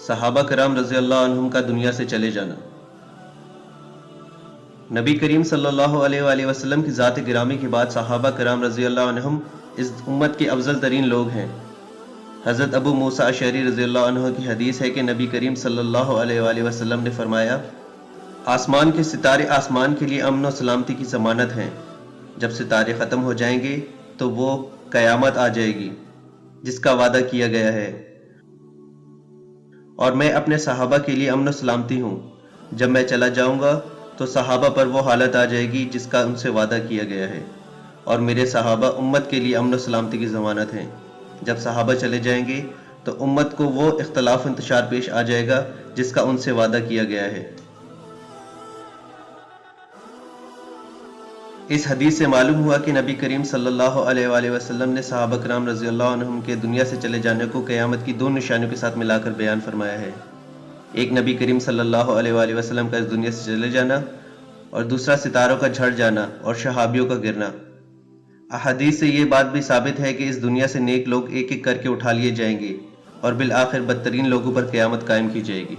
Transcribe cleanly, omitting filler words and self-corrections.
صحابہ کرام رضی اللہ عنہم کا دنیا سے چلے جانا۔ نبی کریم صلی اللہ علیہ وآلہ وسلم کی ذات گرامی کے بعد صحابہ کرام رضی اللہ عنہم اس امت کے افضل ترین لوگ ہیں۔ حضرت ابو موسیٰ اشعری رضی اللہ عنہ کی حدیث ہے کہ نبی کریم صلی اللہ علیہ وآلہ وسلم نے فرمایا، آسمان کے ستارے آسمان کے لیے امن و سلامتی کی ضمانت ہیں۔ جب ستارے ختم ہو جائیں گے تو وہ قیامت آ جائے گی جس کا وعدہ کیا گیا ہے، اور میں اپنے صحابہ کے لیے امن و سلامتی ہوں۔ جب میں چلا جاؤں گا تو صحابہ پر وہ حالت آ جائے گی جس کا ان سے وعدہ کیا گیا ہے، اور میرے صحابہ امت کے لیے امن و سلامتی کی ضمانت ہیں۔ جب صحابہ چلے جائیں گے تو امت کو وہ اختلاف و انتشار پیش آ جائے گا جس کا ان سے وعدہ کیا گیا ہے۔ اس حدیث سے معلوم ہوا کہ نبی کریم صلی اللہ علیہ وآلہ وسلم نے صحابہ کرام رضی اللہ عنہم کے دنیا سے چلے جانے کو قیامت کی دو نشانیوں کے ساتھ ملا کر بیان فرمایا ہے۔ ایک نبی کریم صلی اللہ علیہ وآلہ وسلم کا اس دنیا سے چلے جانا، اور دوسرا ستاروں کا جھڑ جانا اور شہابیوں کا گرنا۔ احادیث سے یہ بات بھی ثابت ہے کہ اس دنیا سے نیک لوگ ایک ایک کر کے اٹھا لیے جائیں گے، اور بالآخر بدترین لوگوں پر قیامت قائم کی جائے گی۔